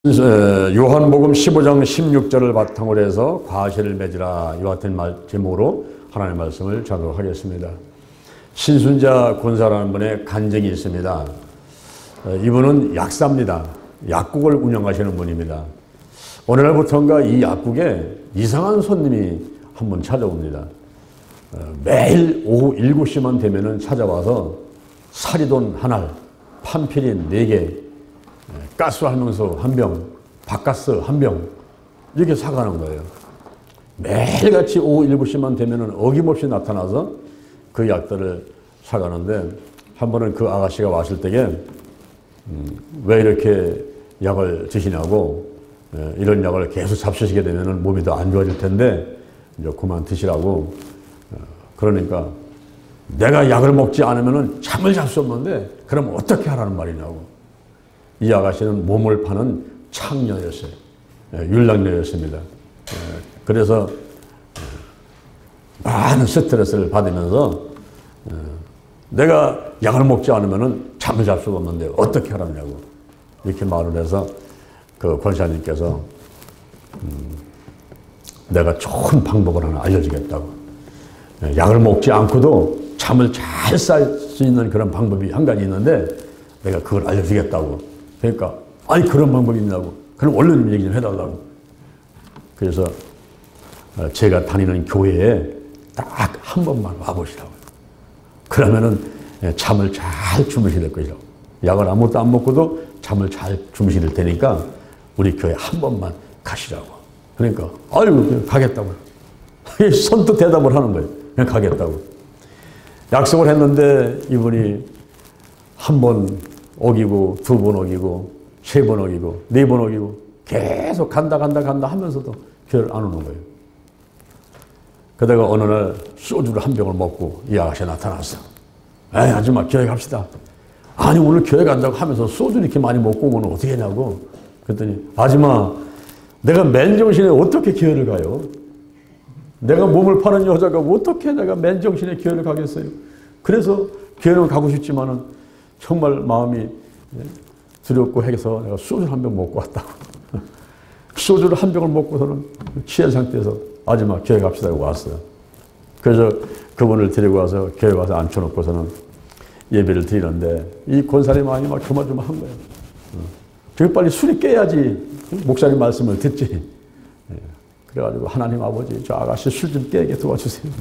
요한복음 15장 16절을 바탕으로 해서 과실을 맺으라, 이와 같은 제목으로 하나님의 말씀을 자독하겠습니다. 신순자 권사라는 분의 간증이 있습니다. 이분은 약사입니다. 약국을 운영하시는 분입니다. 어느 날부터인가 이 약국에 이상한 손님이 한 분 찾아옵니다. 매일 오후 7시만 되면 찾아와서 사리돈 한 알, 판피린 4개, 가스활명수 한 병, 바카스 한 병, 이렇게 사가는 거예요. 매일같이 오후 7시만 되면 어김없이 나타나서 그 약들을 사가는데, 한 번은 그 아가씨가 왔을 때에 왜 이렇게 약을 드시냐고, 이런 약을 계속 잡수시게 되면 몸이 더 안 좋아질 텐데 이제 그만 드시라고. 그러니까 내가 약을 먹지 않으면 잠을 잘 수 없는데 그럼 어떻게 하라는 말이냐고. 이 아가씨는 몸을 파는 창녀였어요. 율랑녀였습니다. 그래서 많은 스트레스를 받으면서 내가 약을 먹지 않으면 잠을 잘 수가 없는데 어떻게 하라냐고 이렇게 말을 해서 그 권사님께서 내가 좋은 방법을 하나 알려주겠다고. 약을 먹지 않고도 잠을 잘 잘 수 있는 그런 방법이 한 가지 있는데 내가 그걸 알려주겠다고. 그러니까 아니 그런 방법이 있냐고. 그럼 얼른 얘기 좀 해달라고. 그래서 제가 다니는 교회에 딱 한 번만 와보시라고. 그러면은 잠을 잘 주무시게 될 것이라고. 약을 아무것도 안 먹고도 잠을 잘 주무시게 될 테니까 우리 교회 한 번만 가시라고. 그러니까 아유 그냥 가겠다고. 선뜻 대답을 하는 거예요. 그냥 가겠다고. 약속을 했는데 이분이 한 번 어기고, 2번 어기고, 3번 어기고, 4번 어기고, 계속 간다 하면서도 교회를 안 오는 거예요. 그러다가 어느 날 소주를 한 병을 먹고 이 아가씨가 나타났어. 에이, 아줌마, 교회 갑시다. 아니, 오늘 교회 간다고 하면서 소주 이렇게 많이 먹고 오면 어떻게 하냐고. 그랬더니, 아줌마, 내가 맨정신에 어떻게 교회를 가요? 내가 몸을 파는 여자가 어떻게 내가 맨정신에 교회를 가겠어요? 그래서 교회는 가고 싶지만은 정말 마음이 두렵고 해서 내가 소주를 한 병 먹고 왔다고. 소주를 한 병을 먹고서는 취한 상태에서 아줌마 교회 갑시다 하고 왔어요. 그래서 그분을 데리고 와서 교회 와서 앉혀놓고서는 예배를 드리는데 이 권사님 마음이 막 조마조마한 거예요. 저기 빨리 술이 깨야지 목사님 말씀을 듣지. 그래가지고 하나님 아버지 저 아가씨 술 좀 깨게 도와주세요.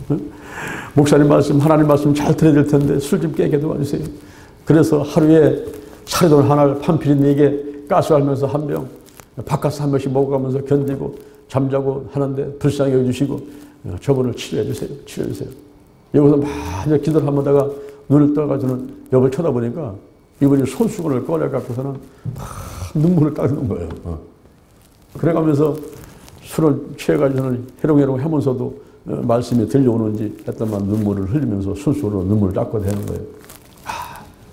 목사님 말씀 하나님 말씀 잘 들어야 될 텐데 술 좀 깨게 도와주세요. 그래서 하루에 사리돈 한 알, 판피린 4개, 가스활면서 한 병, 바카스 한 병씩 먹어가면서 견디고 잠자고 하는데 불쌍히 여겨주시고 저분을 치료해 주세요. 치료해 주세요. 여기서 많이 기도를 하다가 눈을 떠가지고는 옆을 쳐다보니까 이분이 손수건을 꺼내갖고서는 눈물을 닦는 거예요. 그래가면서 술을 취해가지고는 해롱해롱 하면서도 말씀이 들려오는지 했더만 눈물을 흘리면서 손수건으로 눈물을 닦고 되는 거예요.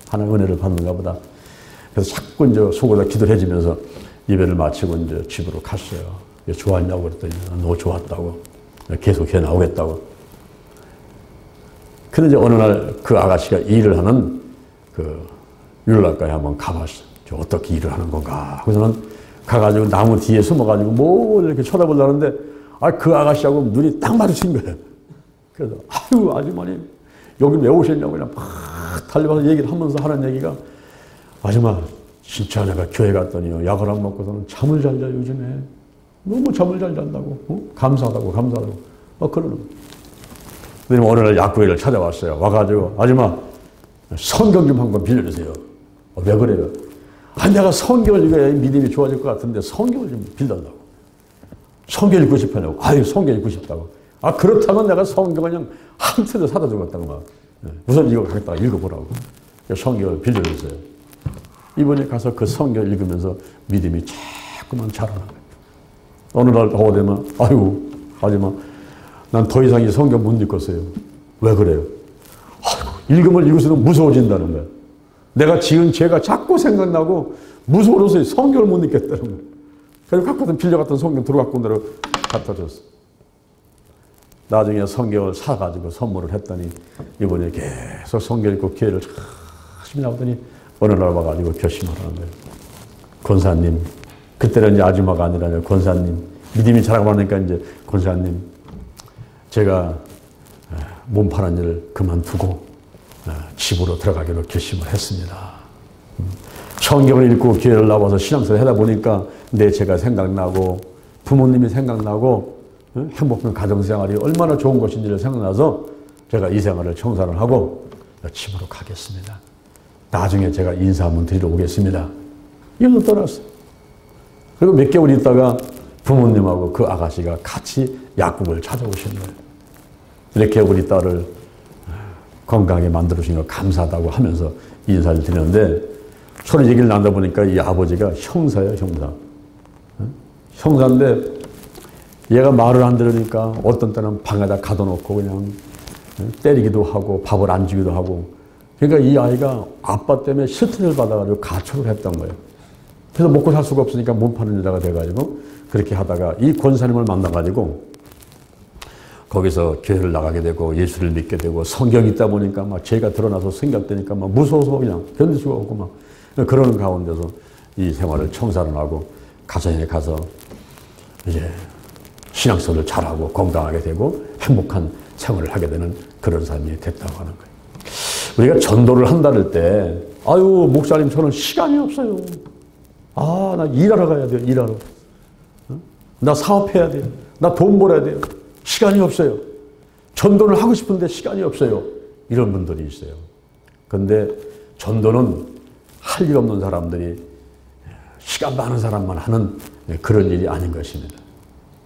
하나님의 은혜를 받는가 보다. 그래서 자꾸 이제 속으로 기도를 해주면서 예배를 마치고 이제 집으로 갔어요. 좋았냐고 그랬더니 너 좋았다고. 계속 해 나오겠다고. 그런데 어느 날 그 아가씨가 일을 하는 그 율락가에 한번 가봤어요. 저 어떻게 일을 하는 건가. 그래서는 가가지고 나무 뒤에 숨어가지고 뭘 이렇게 쳐다보려는데 그 아가씨하고 눈이 딱 마주친 거예요. 그래서 아유 아주머님 여기 왜 오셨냐고 그냥 막 달려가서 얘기를 하면서 하는 얘기가 아줌마 진짜 내가 교회 갔더니요 약을 안 먹고서는 잠을 잘 자요 요즘에. 너무 잠을 잘 잔다고. 감사하다고 그러는 거예요. 어느 날 약국에를 찾아왔어요. 와가지고 아줌마 성경 좀 한 권 빌려주세요. 왜 그래요? 내가 성경을 읽어야 믿음이 좋아질 것 같은데 성경을 좀 빌려달라고. 성경 읽고 싶으냐고. 성경 읽고 싶다고. 그렇다면 내가 성경을 그냥 한 틀을 사다 주겠다고 막. 우선 이거 가겠다가 읽어보라고. 성경을 빌려줬어요. 이번에 가서 그 성경을 읽으면서 믿음이 자꾸만 자라는 거예요. 어느 날 오후 되면 아유 아줌마 난 더 이상 이 성경 못 읽겠어요. 왜 그래요? 읽으면 읽을수록 무서워진다는 거예요. 내가 지은 죄가 자꾸 생각나고 무서워서 성경을 못 읽겠다는 거예요. 그래서 갖고 빌려갔던 성경 들어갖고 오느라고 갖다 줬어. 나중에 성경을 사가지고 선물을 했더니 이번에 계속 성경 읽고 기회를 열심히 나오더니 어느 날 와가지고 결심을 하는 거예요. 권사님 그때는 이제 아줌마가 아니라 이제 권사님, 믿음이 자라고 하니까 이제 권사님, 제가 몸 파는 일을 그만두고 집으로 들어가기로 결심을 했습니다. 성경을 읽고 교회를 나와서 신앙생활을 하다 보니까 내 제가 생각나고 부모님이 생각나고 행복한 가정생활이 얼마나 좋은 것인지를 생각나서 제가 이 생활을 청산을 하고 집으로 가겠습니다. 나중에 제가 인사 한번 드리러 오겠습니다. 이걸로 떠났어요. 그리고 몇 개월 있다가 부모님하고 그 아가씨가 같이 약국을 찾아오신 거예요. 이렇게 우리 딸을 건강하게 만들어주신 거 감사하다고 하면서 인사를 드리는데 서로 얘기를 나누다 보니까 이 아버지가 형사예요, 형사. 형사인데 얘가 말을 안 들으니까 어떤 때는 방에다 가둬놓고 그냥 때리기도 하고 밥을 안 주기도 하고 그러니까 이 아이가 아빠 때문에 스트레스를 받아가지고 가출을 했던 거예요. 그래서 먹고 살 수가 없으니까 몸 파는 여자가 돼가지고 그렇게 하다가 이 권사님을 만나가지고 거기서 교회를 나가게 되고 예수를 믿게 되고 성경이 있다 보니까 막 죄가 드러나서 생겼다니까 막 무서워서 그냥 견딜 수가 없고 막 그러는 가운데서 이 생활을 청산을 하고 가정에 가서 이제 신앙생활을 잘하고 건강하게 되고 행복한 생활을 하게 되는 그런 삶이 됐다고 하는 거예요. 우리가 전도를 한다를 때 아유 목사님 저는 시간이 없어요. 아, 나 일하러 가야 돼요. 일하러. 나 사업해야 돼요. 나 돈 벌어야 돼요. 시간이 없어요. 전도를 하고 싶은데 시간이 없어요. 이런 분들이 있어요. 그런데 전도는 할 일 없는 사람들이 시간 많은 사람만 하는 그런 일이 아닌 것입니다.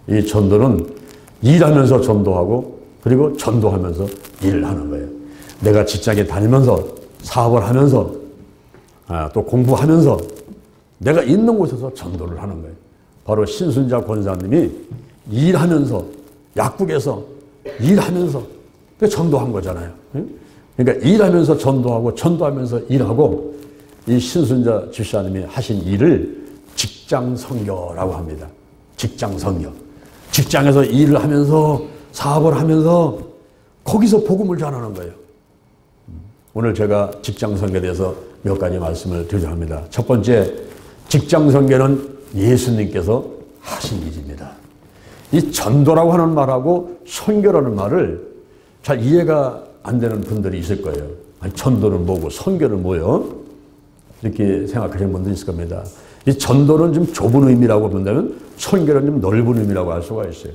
이 전도는 일하면서 전도하고 그리고 전도하면서 일을 하는 거예요. 내가 직장에 다니면서 사업을 하면서 또 공부하면서 내가 있는 곳에서 전도를 하는 거예요. 바로 신순자 권사님이 일하면서 약국에서 일하면서 전도한 거잖아요. 그러니까 일하면서 전도하고 전도하면서 일하고 이 신순자 집사님이 하신 일을 직장 선교라고 합니다. 직장 선교. 직장에서 일을 하면서 사업을 하면서 거기서 복음을 전하는 거예요. 오늘 제가 직장 선교에 대해서 몇 가지 말씀을 드리려 합니다. 첫 번째, 직장 선교는 예수님께서 하신 일입니다. 이 전도라고 하는 말하고 선교라는 말을 잘 이해가 안 되는 분들이 있을 거예요. 아니, 전도는 뭐고 선교는 뭐요? 이렇게 생각하시는 분들이 있을 겁니다. 이 전도는 좀 좁은 의미라고 본다면 선교는 좀 넓은 의미라고 할 수가 있어요.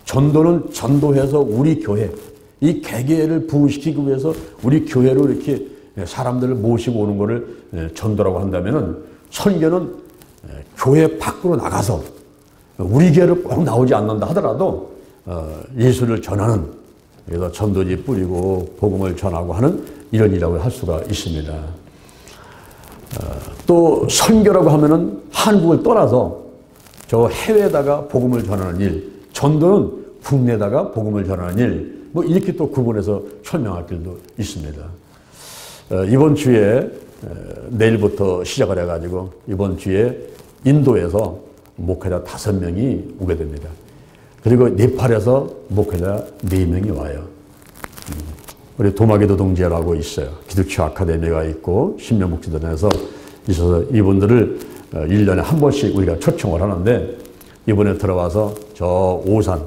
전도는 전도해서 우리 교회, 이 개개를 부흥시키기 위해서 우리 교회로 이렇게 사람들을 모시고 오는 것을 전도라고 한다면은 선교는 교회 밖으로 나가서 우리 교회를 꼭 나오지 않는다 하더라도 예수를 전하는, 그래서 전도지 뿌리고 복음을 전하고 하는 이런 일이라고 할 수가 있습니다. 또 선교라고 하면은 한국을 떠나서 저 해외에다가 복음을 전하는 일, 전도는 국내에다가 복음을 전하는 일, 뭐 이렇게 또 구분해서 설명할 길도 있습니다. 이번 주에 내일부터 시작을 해가지고 이번 주에 인도에서 목회자 5명이 오게 됩니다. 그리고 네팔에서 목회자 4명이 와요. 우리 도마기도 동지회라고 있어요. 기독교 아카데미가 있고 신명목지단에서 있어서 이분들을 1년에 한 번씩 우리가 초청을 하는데 이번에 들어와서 저 오산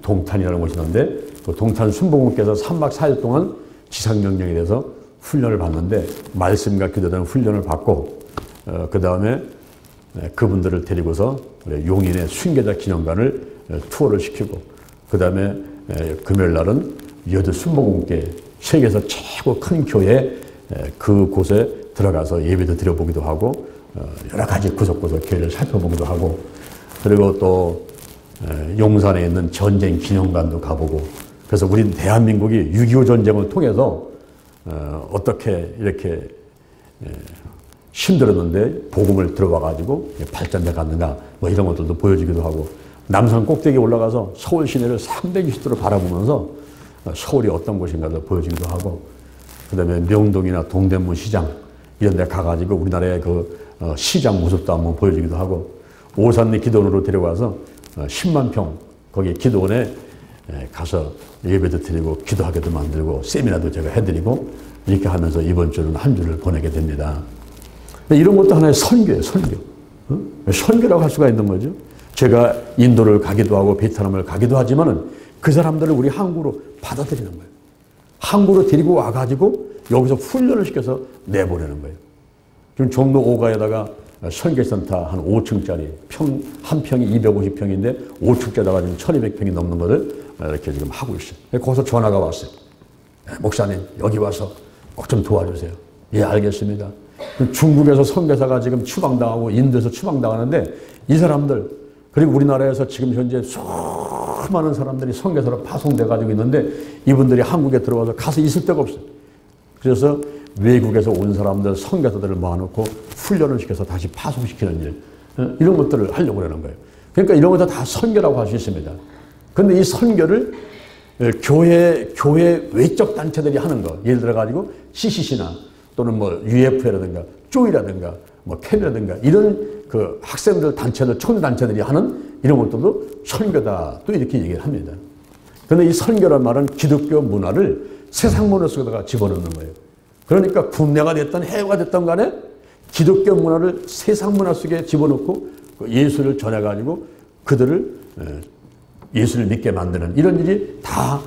동탄이라는 곳이 있는데 그 동탄 순복음께서 3박 4일 동안 지상명령에 대해서 훈련을 받는데 말씀과 기도되는 훈련을 받고 그 다음에 그분들을 데리고서 용인의 순교자 기념관을 투어를 시키고 그 다음에 금요일 날은 여주 순복음교회 세계에서 최고 큰 교회 그곳에 들어가서 예배도 드려보기도 하고 여러 가지 구석구석 교회를 살펴보기도 하고 그리고 또 용산에 있는 전쟁 기념관도 가보고 그래서 우리 대한민국이 6.25 전쟁을 통해서 어떻게 이렇게 힘들었는데 복음을 들어와가지고 발전돼 갔는가 뭐 이런 것들도 보여주기도 하고 남산 꼭대기에 올라가서 서울 시내를 360도로 바라보면서 서울이 어떤 곳인가를 보여주기도 하고 그 다음에 명동이나 동대문 시장 이런 데 가가지고 우리나라의 그 시장 모습도 한번 보여주기도 하고 오산리 기도원으로 데려가서 10만 평 거기 기도원에 가서 예배도 드리고 기도하게도 만들고 세미나도 제가 해드리고 이렇게 하면서 이번 주는 한 주를 보내게 됩니다. 이런 것도 하나의 선교예요, 선교. 선교라고 할 수가 있는 거죠. 제가 인도를 가기도 하고 베트남을 가기도 하지만은 그 사람들을 우리 한국으로 받아들이는 거예요. 한국으로 데리고 와가지고 여기서 훈련을 시켜서 내보내는 거예요. 지금 종로 5가에다가 선교센터 한 5층짜리 한 평이 250평인데 5층짜리다가 지금 1200평이 넘는 것을 이렇게 지금 하고 있어요. 거기서 전화가 왔어요. 목사님 여기 와서 꼭 좀 도와주세요. 예, 알겠습니다. 중국에서 선교사가 지금 추방당하고 인도에서 추방당하는데 이 사람들 그리고 우리나라에서 지금 현재 수많은 사람들이 선교사로 파송돼 가지고 있는데 이분들이 한국에 들어와서 가서 있을 데가 없어요. 그래서 외국에서 온 사람들 선교사들을 모아놓고 훈련을 시켜서 다시 파송시키는 일 이런 것들을 하려고 하는 거예요. 그러니까 이런 것도 다 선교라고 할 수 있습니다. 그런데 이 선교를 교회 외적 단체들이 하는 거 예를 들어 가지고 CCC나 또는 뭐 UF라든가 쪼이라든가 뭐 캠이라든가 이런 그 학생들 단체들 총단체들이 하는 이런 것들도 선교다 또 이렇게 얘기를 합니다. 그런데 이 선교란 말은 기독교 문화를 세상 문화 속에다가 집어넣는 거예요. 그러니까 국내가 됐든 해외가 됐든 간에 기독교 문화를 세상 문화 속에 집어넣고 예수를 전해가지고 그들을 예수를 믿게 만드는 이런 일이 다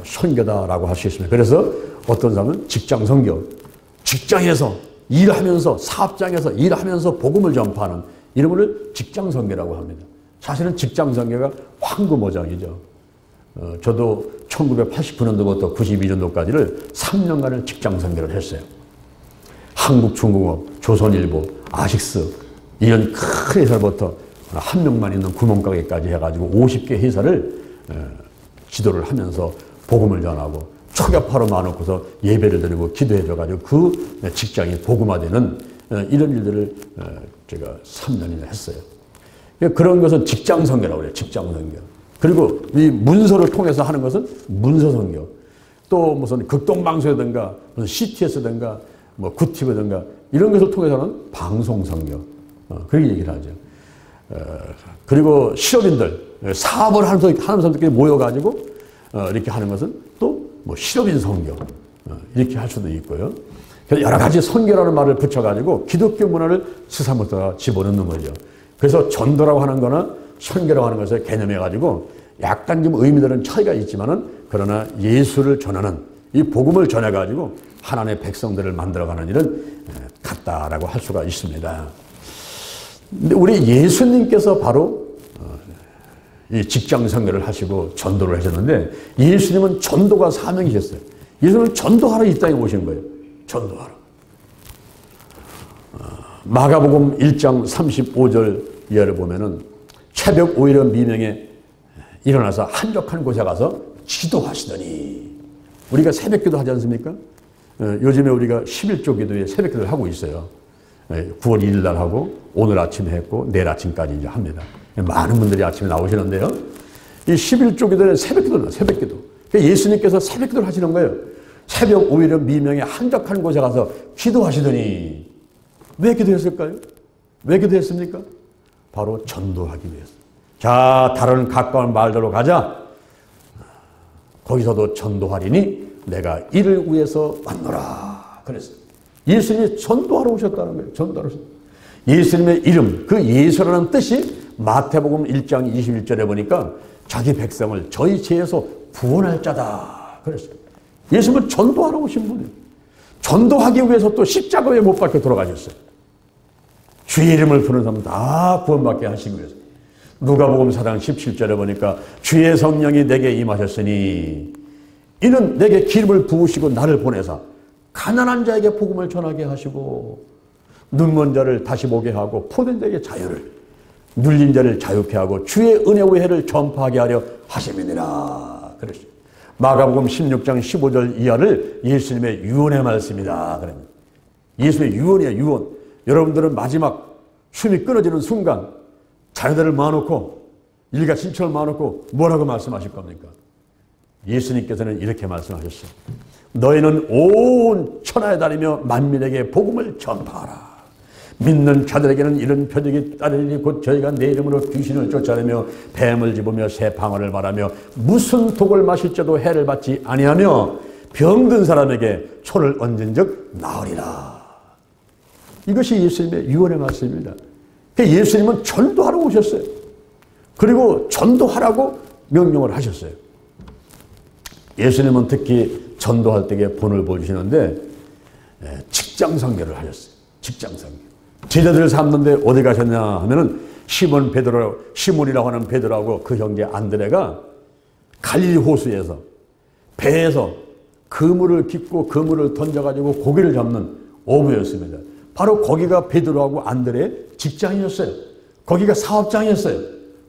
선교다라고 할 수 있습니다. 그래서 어떤 사람은 직장 선교, 직장에서 일하면서 사업장에서 일하면서 복음을 전파하는 이런 것을 직장 선교라고 합니다. 사실은 직장 선교가 황금어장이죠. 저도 1989년도부터 92년도까지를 3년간을 직장 선교를 했어요. 한국중공업, 조선일보, 아식스 이런 큰 회사부터 한 명만 있는 구멍가게까지 해가지고 50개 회사를 지도를 하면서 복음을 전하고 초교파로 많아놓고서 예배를 드리고 기도해줘가지고 그 직장이 복음화되는 이런 일들을 제가 3년이나 했어요. 그런 것은 직장 선교라고 그래요. 직장 선교. 그리고 이 문서를 통해서 하는 것은 문서 선교. 또 무슨 극동방송이든가 무슨 CTS든가 뭐 구티브든가 이런 것을 통해서는 방송 선교. 그렇게 얘기를 하죠. 그리고 실업인들 사업을 하는 사람들끼리 모여가지고 이렇게 하는 것은 또 뭐 실업인 선교 이렇게 할 수도 있고요. 그래서 여러 가지 선교라는 말을 붙여가지고 기독교 문화를 세상부터 집어넣는 거죠. 그래서 전도라고 하는 거나 선교라고 하는 것을 개념해가지고 약간 좀 의미들은 차이가 있지만은 그러나 예수를 전하는 이 복음을 전해가지고 하나님의 백성들을 만들어가는 일은 같다라고 할 수가 있습니다. 근데 우리 예수님께서 바로 이 직장 선교를 하시고 전도를 하셨는데 예수님은 전도가 사명이셨어요. 예수님은 전도하러 이 땅에 오신 거예요. 전도하러. 마가복음 1장 35절 이하를 보면은 새벽 오일의 미명에 일어나서 한적한 곳에 가서 기도하시더니 우리가 새벽 기도 하지 않습니까? 요즘에 우리가 11조 기도에 새벽 기도를 하고 있어요. 9월 1일 날 하고 오늘 아침에 했고 내일 아침까지 이제 합니다. 많은 분들이 아침에 나오시는데요. 이 11조 기도는 새벽 기도는 새벽 기도. 예수님께서 새벽 기도를 하시는 거예요. 새벽 5일의 미명에 한적한 곳에 가서 기도하시더니 왜 기도했을까요? 왜 기도했습니까? 바로 전도하기 위해서. 자, 다른 가까운 마을들로 가자. 거기서도 전도하리니 내가 이를 위해서 왔노라. 그랬어요. 예수님이 전도하러 오셨다는 거예요. 전도하러 오셨다. 예수님의 이름, 그 예수라는 뜻이 마태복음 1장 21절에 보니까 자기 백성을 저희 죄에서 구원할 자다. 그랬어요. 예수님은 전도하러 오신 분이에요. 전도하기 위해서 또 십자가에 못 박혀 돌아가셨어요. 주의 이름을 부르는 사람 다 구원받게 하시기 위해서. 누가복음 4장 17절에 보니까 주의 성령이 내게 임하셨으니 이는 내게 기름을 부으시고 나를 보내사 가난한 자에게 복음을 전하게 하시고 눈먼 자를 다시 보게 하고 포된 자에게 자유를 눌린 자를 자유케 하고 주의 은혜의 해를 전파하게 하려 하심이니라. 그랬어요. 마가복음 16장 15절 이하를 예수님의 유언의 말씀이다. 그럽니다. 예수의 유언이에요. 유언. 여러분들은 마지막 숨이 끊어지는 순간 자녀들을 모아놓고 일가 친척을 모아놓고 뭐라고 말씀하실 겁니까? 예수님께서는 이렇게 말씀하셨어요. 너희는 온 천하에 다니며 만민에게 복음을 전파하라. 믿는 자들에게는 이런 표적이 따르니 곧 저희가 내 이름으로 귀신을 쫓아내며 뱀을 집으며 새 방언을 말하며 무슨 독을 마실지도 해를 받지 아니하며 병든 사람에게 손을 얹은 적 나으리라. 이것이 예수님의 유언의 말씀입니다. 예수님은 전도하러 오셨어요. 그리고 전도하라고 명령을 하셨어요. 예수님은 특히 전도할 때에 본을 보여주시는데 직장 선교를 하셨어요. 직장 선교. 제자들을 삼는데 어디 가셨냐 하면은 시몬이라고 하는 베드로하고 그 형제 안드레가 갈릴리 호수에서 배에서 그물을 깃고 그물을 던져가지고 고기를 잡는 어부였습니다. 바로 거기가 베드로하고 안드레의 직장이었어요. 거기가 사업장이었어요.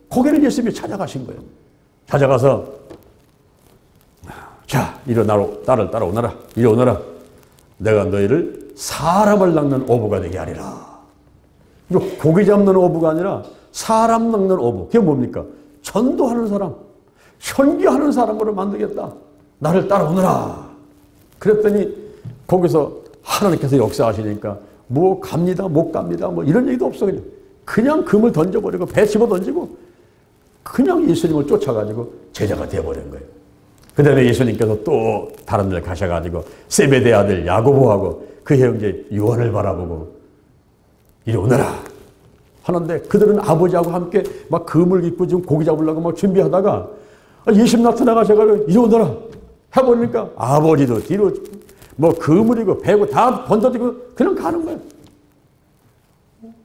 거기를 예수님이 찾아가신 거예요. 찾아가서 자, 나를 따라오너라. 이리 오너라. 내가 너희를 사람을 낚는 어부가 되게 하리라. 이거 고기 잡는 어부가 아니라 사람 낚는 어부. 그게 뭡니까? 전도하는 사람, 선교하는 사람으로 만들겠다. 나를 따라오너라. 그랬더니 거기서 하나님께서 역사하시니까 뭐 갑니다, 못 갑니다, 뭐 이런 얘기도 없어. 그냥 금을 던져버리고 배 집어 던지고 그냥 예수님을 쫓아가지고 제자가 되어버린 거예요. 그 다음에 예수님께서 또 다른 데 가셔가지고 세베대 아들 야고보하고 그 형제 요한을 바라보고 이리 오너라 하는데 그들은 아버지하고 함께 막 그물 깃고 지금 고기 잡으려고 막 준비하다가 예수님 나타나가셔가지고 이리 오너라 해보니까 아버지도 뒤로 뭐 그물이고 배고 다 번져지고 그냥 가는 거예요.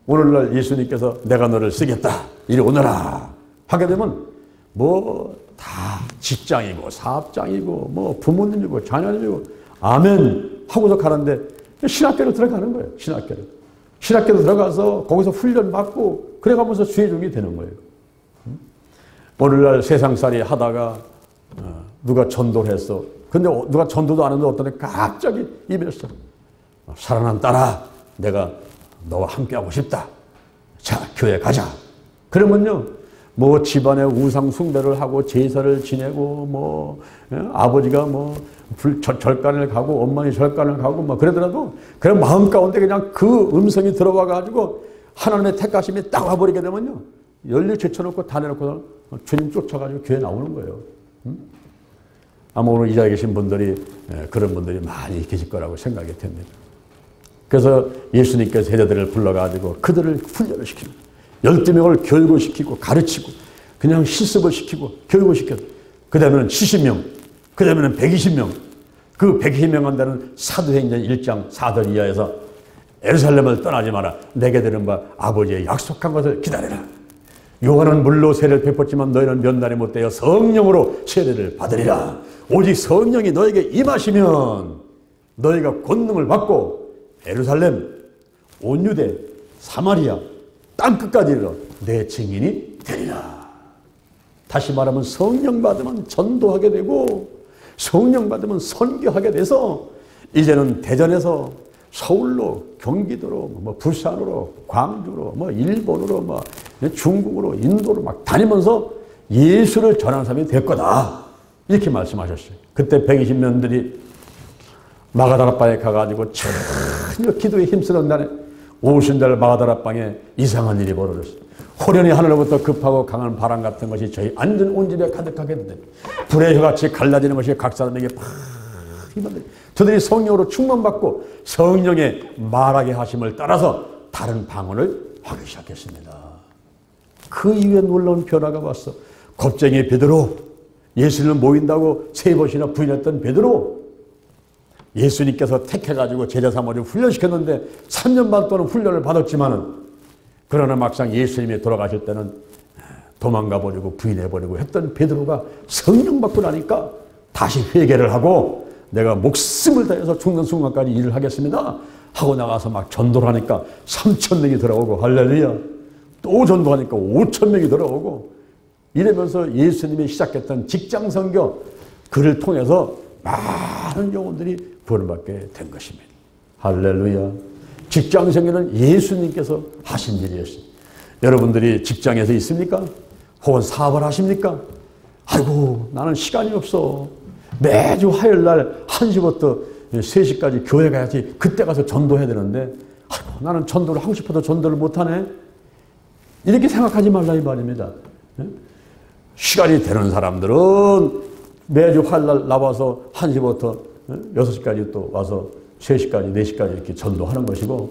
오늘날 예수님께서 내가 너를 쓰겠다 이리 오너라 하게 되면 뭐 다 직장이고 사업장이고 뭐 부모님이고 자녀님이고 아멘 하고서 가는데 신학교로 들어가는 거예요. 신학교로 들어가서 거기서 훈련 받고 그래가면서 주의종이 되는 거예요. 오늘날 세상살이 하다가 누가 전도를 했어. 근데 누가 전도도 안 했는데 어떤 애 갑자기 입에서 사랑하는 딸아 내가 너와 함께하고 싶다. 자 교회 가자. 그러면요 뭐 집안에 우상 숭배를 하고 제사를 지내고 뭐 아버지가 뭐 절간을 가고 엄마의 절간을 가고 뭐 그러더라도 그냥 마음 가운데 그냥 그 음성이 들어와 가지고 하나님의 택하심이 딱 와버리게 되면요 연료 제쳐놓고 다 내놓고 주님 쫓아가지고 교회 나오는 거예요. 아마 오늘 이 자리에 계신 분들이 그런 분들이 많이 계실 거라고 생각이 됩니다. 그래서 예수님께서 제자들을 불러가지고 그들을 훈련을 시킵니다. 12명을 교육을 시키고 가르치고 그냥 실습을 시키고 교육을 시켰어요. 그 다음에는 70명, 그 다음에는 120명. 그 120명 한다는 사도행전 1장 4절 이하에서 예루살렘을 떠나지 마라. 내게 들은 바 아버지의 약속한 것을 기다려라. 요한은 물로 세례를 베풀었지만 너희는 몇 날이 못되어 성령으로 세례를 받으리라. 오직 성령이 너에게 임하시면 너희가 권능을 받고 예루살렘, 온 유대, 사마리아 땅끝까지 이르러 내 증인이 되리라. 다시 말하면 성령 받으면 전도하게 되고 성령 받으면 선교하게 돼서 이제는 대전에서 서울로 경기도로 뭐 부산으로 광주로 뭐 일본으로 뭐 중국으로 인도로 막 다니면서 예수를 전하는 사람이 될 거다. 이렇게 말씀하셨어요. 그때 120명들이 마가다라방에 가가지고 전혀 기도에 힘쓰는 날에 오순절 마가다라방에 이상한 일이 벌어졌어요. 호련히 하늘로부터 급하고 강한 바람 같은 것이 저희 앉은 온 집에 가득하게 되더니 불의 혀같이 갈라지는 것이 각 사람에게 팍 임하더니 저들이 성령으로 충만받고 성령의 말하게 하심을 따라서 다른 방언을 하기 시작했습니다. 그 이후에 놀라운 변화가 왔어. 겁쟁이 베드로, 예수님을 모인다고 3번이나 부인했던 베드로, 예수님께서 택해가지고 제자 삼아를 훈련시켰는데 3년 반 동안 훈련을 받았지만은 그러나 막상 예수님이 돌아가실 때는 도망가버리고 부인해버리고 했던 베드로가 성령 받고 나니까 다시 회개를 하고 내가 목숨을 다해서 죽는 순간까지 일을 하겠습니다 하고 나가서 막 전도를 하니까 3,000명이 들어오고 할렐루야. 또 전도하니까 5,000명이 들어오고 이러면서 예수님이 시작했던 직장 선교 그를 통해서 많은 영혼들이 구원받게 된 것입니다. 할렐루야. 직장 선교는 예수님께서 하신 일이었습니다. 여러분들이 직장에서 있습니까? 혹은 사업을 하십니까? 아이고 나는 시간이 없어. 매주 화요일날 1시부터 3시까지 교회 가야지. 그때 가서 전도해야 되는데 아이고 나는 전도를 하고 싶어도 전도를 못하네. 이렇게 생각하지 말라 이 말입니다. 시간이 되는 사람들은 매주 화요일날 나와서 1시부터 6시까지 또 와서 3시까지 4시까지 이렇게 전도하는 것이고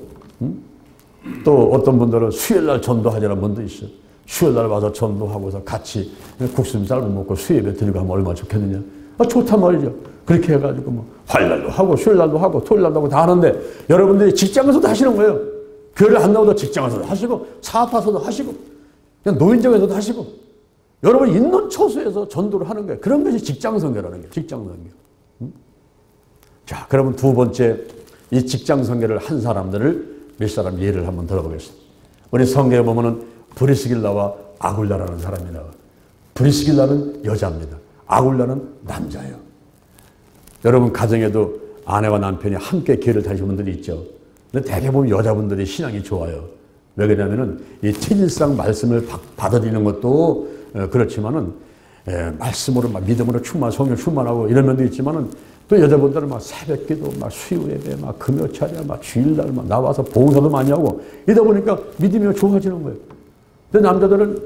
또 어떤 분들은 수요일날 전도하자는 분도 있어요. 수요일날 와서 전도하고서 같이 국수좀 삶아 먹고 수예배 드리고 하면 얼마나 좋겠느냐. 좋단 말이죠. 그렇게 해가지고 뭐 화요일날도 하고 수요일날도 하고 토요일날도 하고 다 하는데 여러분들이 직장에서도 하시는 거예요. 교회를 안 나오도 직장에서도 하시고 사업하서도 하시고 그냥 노인정에서도 하시고 여러분 있는 처소에서 전도를 하는 거예요. 그런 것이 직장선교라는 거예요. 직장선교. 자, 그러면 두 번째 이 직장선교를 한 사람들을 몇 사람 예를 한번 들어보겠습니다. 우리 성경에 보면은 브리스길라와 아굴라라는 사람이 나와요. 브리스길라는 여자입니다. 아굴라는 남자예요. 여러분 가정에도 아내와 남편이 함께 교회를 다니시는 분들이 있죠. 근데 대개 보면 여자분들이 신앙이 좋아요. 왜 그러냐면은 이 체질상 말씀을 받아들이는 것도 그렇지만은 말씀으로 막 믿음으로 충만, 성령 충만하고 이런 면도 있지만은 또 여자분들은 막 새벽기도, 막 수요예배, 막 금요차례, 막 주일날 막 나와서 봉사도 많이 하고 이러다 보니까 믿음이 좋아지는 거예요. 근데 남자들은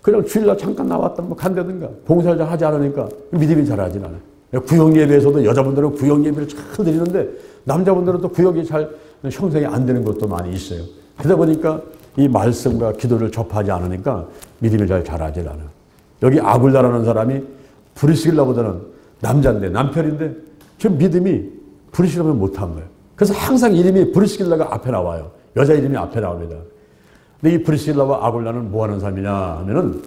그냥 주일날 잠깐 나왔다 뭐 간다든가 봉사를 잘 하지 않으니까 믿음이 잘하지 않아요. 구역예배에서도 여자분들은 구역예배를 잘 드리는데 남자분들은 또 구역이 잘 형성이 안 되는 것도 많이 있어요. 그러다 보니까 이 말씀과 기도를 접하지 않으니까 믿음이 잘 자라지 않아요. 여기 아굴라라는 사람이 브리스길라보다는 남자인데 남편인데 지금 믿음이 브리스길라보다 못한 거예요. 그래서 항상 이름이 브리스길라가 앞에 나와요. 여자 이름이 앞에 나옵니다. 근데 이 브리스길라와 아굴라는 뭐 하는 사람이냐 하면은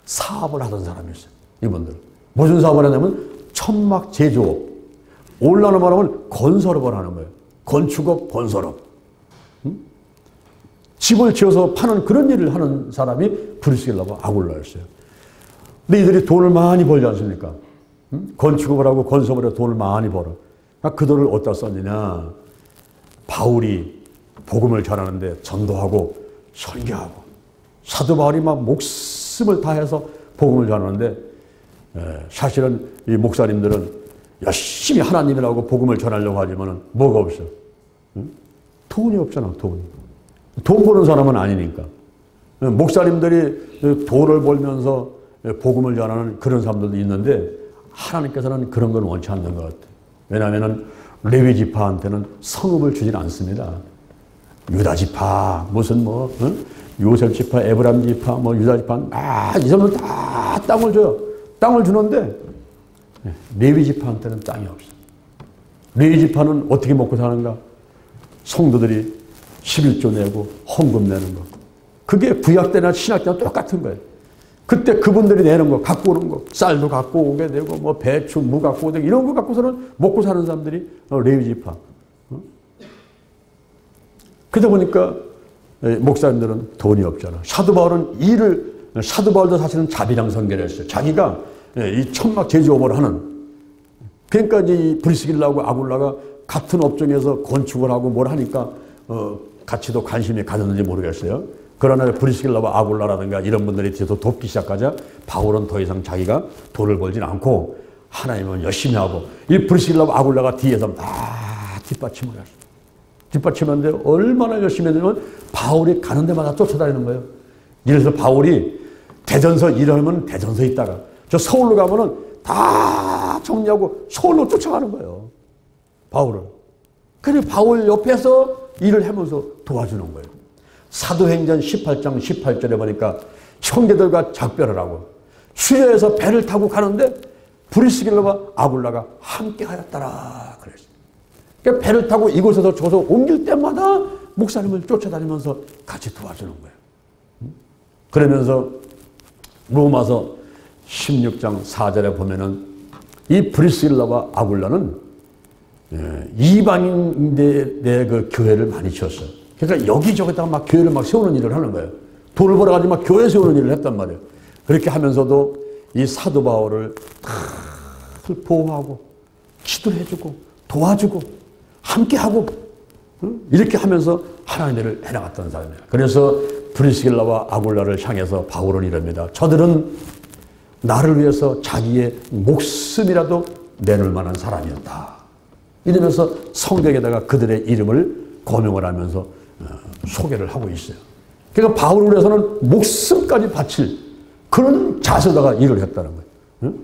사업을 하던 사람이었어요. 이분들. 무슨 사업을 하냐면 천막 제조업. 올라는 말하면 건설업을 하는 거예요. 건축업, 건설업. 집을 지어서 파는 그런 일을 하는 사람이 브리스길라와 아굴라였어요. 근데 이들이 돈을 많이 벌지 않습니까? 건축업을 하고 건설업을 해서 돈을 많이 벌어. 그 돈을 어디다 썼느냐. 바울이 복음을 전하는데 전도하고 설교하고 사도 바울이 막 목숨을 다해서 복음을 전하는데 사실은 이 목사님들은 열심히 하나님이라고 복음을 전하려고 하지만 뭐가 없어? 돈이 없잖아. 돈 버는 사람은 아니니까. 목사님들이 돈을 벌면서 복음을 전하는 그런 사람들도 있는데 하나님께서는 그런 건 원치 않는 것 같아요. 왜냐하면 레위 지파한테는 성읍을 주진 않습니다. 유다 지파, 무슨 뭐 요셉 지파, 에브람 지파, 뭐 유다 지파, 이 사람들 다 땅을 줘요. 땅을 주는데 레위 지파한테는 땅이 없어. 레위 지파는 어떻게 먹고 사는가? 성도들이 11조 내고 헌금 내는 거. 그게 구약 때나 신약 때나 똑같은 거예요. 그때 그분들이 내는 거, 갖고 오는 거, 쌀도 갖고 오게 되고, 뭐 배추, 무 갖고 오게 되고, 이런 거 갖고서는 먹고 사는 사람들이 레위 지파. 그러다 보니까 목사님들은 돈이 없잖아. 사도 바울도 사실은 자비랑 선교를 했어요. 자기가 이 천막 제조업을 하는. 그러니까 이제 이 브리스길라하고 아굴라가 같은 업종에서 건축을 하고 뭘 하니까 같이도 관심이 가졌는지 모르겠어요. 그러나 브리스길라와 아굴라라든가 이런 분들이 뒤에서 돕기 시작하자 바울은 더 이상 자기가 돈을 벌진 않고 하나님은 열심히 하고 이 브리스길라와 아굴라가 뒤에서 다 뒷받침을 했어요. 뒷받침하는데 얼마나 열심히 했냐면 바울이 가는 데마다 쫓아다니는 거예요. 이래서 바울이 대전서 일하면 대전서 있다가 저 서울로 가면은 다 정리하고 서울로 쫓아가는 거예요. 바울은. 그래서 바울 옆에서 일을 하면서 도와주는 거예요. 사도행전 18장 18절에 보니까 형제들과 작별을 하고 수여에서 배를 타고 가는데 브리스길라와 아굴라가 함께 하였더라 그랬어요. 그러니까 배를 타고 이곳에서 저곳 옮길 때마다 목사님을 쫓아다니면서 같이 도와주는 거예요. 그러면서 로마서 16장 4절에 보면은 이 브리스길라와 아굴라는 이방인들의 그 교회를 많이 지었어요. 그러니까 여기저기다가 막 교회를 막 세우는 일을 하는 거예요. 돈을 벌어가지고 막 교회 세우는 일을 했단 말이에요. 그렇게 하면서도 이 사도 바울을 다 보호하고 기도해주고 도와주고 함께하고 이렇게 하면서 하나님의 일을 해나갔던 사람이에요. 그래서 브리스길라와 아굴라를 향해서 바울은 이럽니다. 저들은 나를 위해서 자기의 목숨이라도 내놓을 만한 사람이었다. 이러면서 성경에다가 그들의 이름을 고명을 하면서 소개를 하고 있어요. 그러니까 바울을 위해서는 목숨까지 바칠 그런 자세다가 일을 했다는 거예요. 응?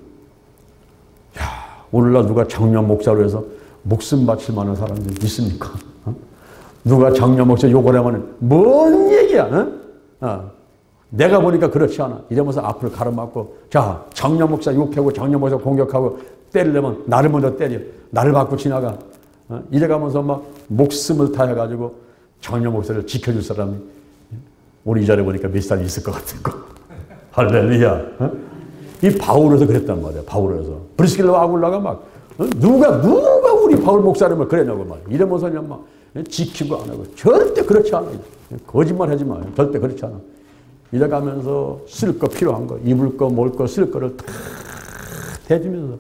야, 오늘날 누가 장면 목사로 해서 목숨 바칠 만한 사람들이 있습니까? 어? 누가 장로 목사 욕을 하면 뭔 얘기야? 내가 보니까 그렇지 않아. 이러면서 앞을 가로막고, 자, 장로 목사 욕하고 장로 목사 공격하고 때리려면 나를 먼저 때려. 나를 받고 지나가. 이래가면서 막 목숨을 다해가지고 장로 목사를 지켜줄 사람이 오늘 이 자리에 보니까 몇 살 있을 것 같은 거. 할렐루야. 이 바울에서 그랬단 말이야. 바울에서. 브리스길라와 아굴라가 막 누가 우리 바울 목사를 그랬냐고 막 이러면서 그냥 막 지키고 안 하고 절대 그렇지 않아. 거짓말 하지 마. 절대 그렇지 않아. 이래가면서 쓸 거 필요한 거, 입을 거, 먹을 거, 쓸 거를 다 대주면서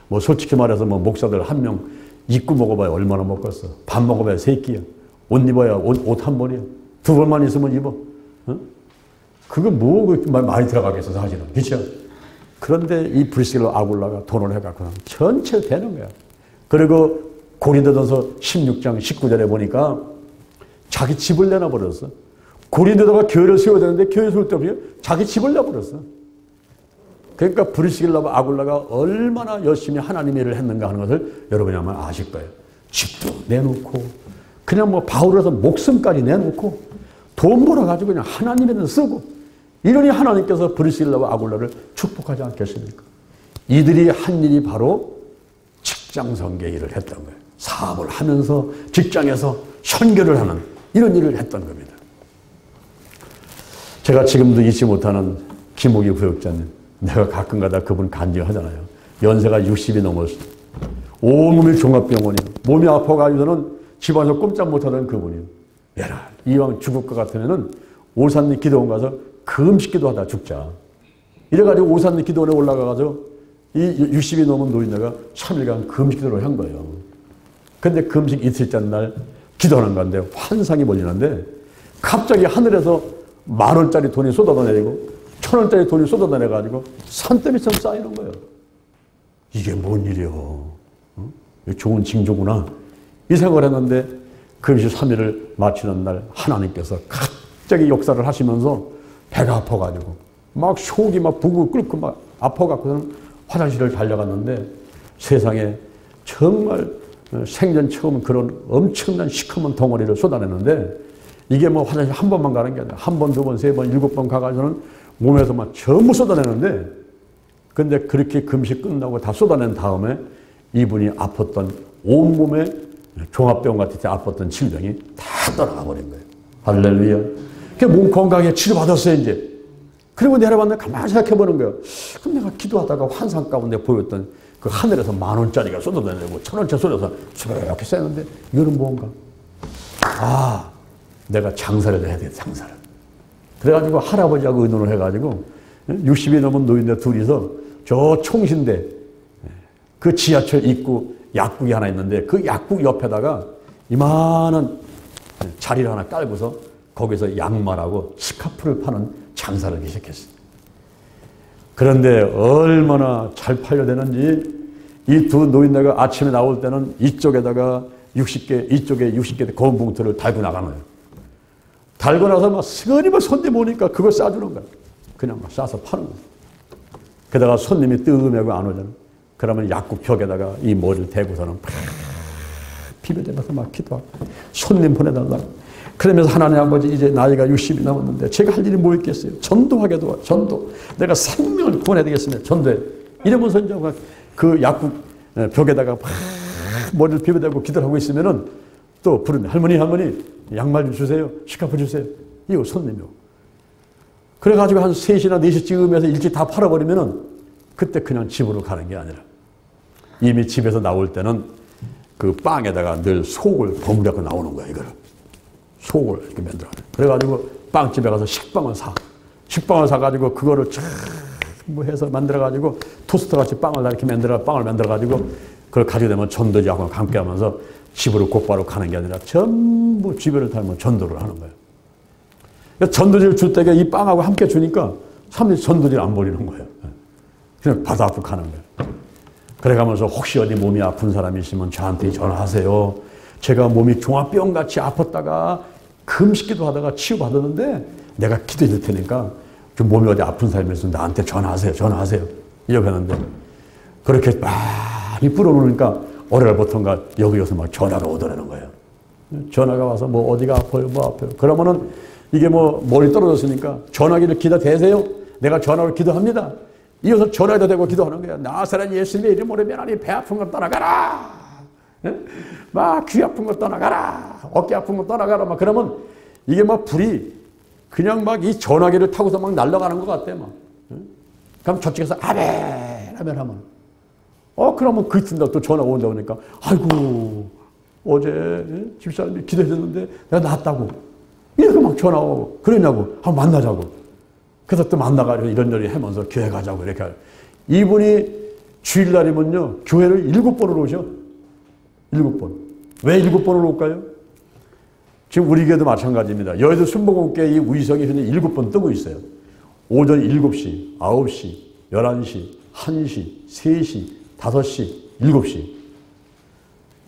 뭐 솔직히 말해서 뭐 목사들 한 명 입고 먹어봐야 얼마나 먹겠어. 밥 먹어봐야 3끼야. 옷 입어야 옷 한 벌이야. 2벌만 있으면 입어. 그거 뭐 많이 들어가겠어 사실은. 그렇죠? 그런데 이 브리스길라 아굴라가 돈을 해갖고 전체 되는 거야. 그리고 고린도전서 16장 19절에 보니까 자기 집을 내놔버렸어. 고린도다가 교회를 세워야 되는데 교회 세울 때 없이 자기 집을 내버렸어. 그러니까 브리스길라와 아굴라가 얼마나 열심히 하나님의 일을 했는가 하는 것을 여러분이 아마 아실 거예요. 집도 내놓고 그냥 뭐 바울에서 목숨까지 내놓고 돈 벌어가지고 그냥 하나님의 일을 쓰고 이러니 하나님께서 브리스길라와 아굴라를 축복하지 않겠습니까? 이들이 한 일이 바로 직장 선교 일을 했던 거예요. 사업을 하면서 직장에서 선교를 하는 이런 일을 했던 겁니다. 제가 지금도 잊지 못하는 김옥희 부역자님, 내가 가끔가다 그분 간증하잖아요. 연세가 60이 넘었어. 온몸이 종합병원이에요. 몸이 아파가지고는 집안에서 꼼짝 못하던 그분이에요. 얘라, 이왕 죽을 것 같으면은 오산리 기도원 가서 금식 기도하다 죽자. 이래가지고 오산리 기도원에 올라가가지고 이 60이 넘은 노인네가 3일간 금식 기도를 한 거예요. 근데 금식 이틀째 날 기도하는 건데 환상이 몰리는데 갑자기 하늘에서 10,000원짜리 돈이 쏟아내리고 1,000원짜리 돈이 쏟아내려가지고 산더미처럼 쌓이는 거예요. 이게 뭔 일이요? 좋은 징조구나. 이 생각을 했는데 금식 3일을 마치는 날 하나님께서 갑자기 역사를 하시면서 배가 아파가지고 막 속이 막 부고 끓고 막 아파갖고서는 화장실을 달려갔는데 세상에 정말 생전 처음 그런 엄청난 시커먼 덩어리를 쏟아내는데 이게 뭐 화장실 한 번만 가는 게 아니라 한 번, 2번, 3번, 7번 가가지고는 몸에서 막 전부 쏟아내는데 근데 그렇게 금식 끝나고 다 쏟아낸 다음에 이분이 아팠던 온몸에 종합병 같은 데 아팠던 질병이 다 떠나가 버린 거예요. 할렐루야. 몸 건강에 치료받았어요, 이제. 그리고 내려봤는데 가만히 생각해 보는 거예요. 그럼 내가 기도하다가 환상 가운데 보였던 그 하늘에서 10,000원짜리가 쏟아내고 1,000원짜리 쏟아서 이렇게 쐈는데 이거는 뭔가? 아, 내가 장사를 해야 돼, 장사를. 그래가지고 할아버지하고 의논을 해가지고 60이 넘은 노인네 둘이서 저 총신대 그 지하철 입구 약국이 하나 있는데 그 약국 옆에다가 이만한 자리를 하나 깔고서 거기서 양말하고 스카프를 파는 장사를 시작했어요. 그런데 얼마나 잘 팔려되는지 이 두 노인네가 아침에 나올 때는 이쪽에다가 60개, 이쪽에 60개 검은 봉투를 달고 나가는 거예요. 달고 나서 막 스거니 막 손님 오니까 그거 싸주는 거야. 그냥 막 싸서 파는 거야. 게다가 손님이 뜸하고 안 오잖아. 그러면 약국 벽에다가 이 머리를 대고서는 팍 비벼대면서 막 기도하고 손님 보내달라고. 그러면서 하나님 아버지 이제 나이가 60이 넘었는데 제가 할 일이 뭐 있겠어요. 전도하게 도와. 전도. 내가 생명을 구원해야 되겠습니다. 전도해. 이러면서 이제 그 약국 벽에다가 막 머리를 비벼대고 기도를 하고 있으면은 또 부르는 할머니 양말 좀 주세요. 스카프 주세요. 이거 손님이요. 그래가지고 한 3시나 4시쯤에서 일찍 다 팔아버리면은 그때 그냥 집으로 가는 게 아니라 이미 집에서 나올 때는 그 빵에다가 늘 속을 버무려서 나오는 거야, 이거를. 속을 이렇게 만들어. 그래가지고 빵집에 가서 식빵을 사. 식빵을 사가지고 그거를 뭐 해서 만들어가지고 토스트 같이 빵을 이렇게 빵을 만들어가지고 그걸 가지고 되면 전도지하고 함께 하면서 집으로 곧바로 가는 게 아니라 전부 집에를 달면 전도를 하는 거예요. 그러니까 전도지를 줄 때가 이 빵하고 함께 주니까 사람들이 전도지를 안 버리는 거예요. 그냥 바다 앞으로 가는 거예요. 그래가면서 혹시 어디 몸이 아픈 사람이 있으면 저한테 전화하세요. 제가 몸이 종합병같이 아팠다가 금식기도 하다가 치유받았는데 내가 기도해 줄 테니까 좀 몸이 어디 아픈 사람이 있으면 나한테 전화하세요. 이렇게 하는데 그렇게 많이 뿌려놓으니까 어려부터인가 여기 와서 막 전화가 오더라는 거예요. 전화가 와서 뭐 어디가 아파요, 뭐 아파요. 그러면은 이게 뭐 멀리 떨어졌으니까 전화기를 기다 대세요. 내가 전화로 기도합니다. 이어서 전화에다 대고 기도하는 거야. 나사렛 예수님의 이름 오르면 아니 배 아픈 거 떠나가라. 막 귀 아픈 거 떠나가라. 어깨 아픈 거 떠나가라. 막 그러면 이게 막 불이 그냥 막 이 전화기를 타고서 막 날아가는 것 같아. 막. 그럼 저쪽에서 아멘 하면 그러면 그 이튿날 또 전화가 온다 그러니까 아이고 어제 집사람이 기도해줬는데 내가 낫다고 이렇게 막 전화 오고 그러냐고 한번 만나자고 그래서 또 만나가지고 이런저런 하면서 교회 가자고 이렇게 이분이 주일날이면요 교회를 7번을 오셔. 7번. 왜 7번을 올까요? 지금 우리 교회도 마찬가지입니다. 여의도 순복음교회 이 의석이 현재 7번 뜨고 있어요. 오전 7시, 9시, 11시, 1시, 3시, 5시, 7시.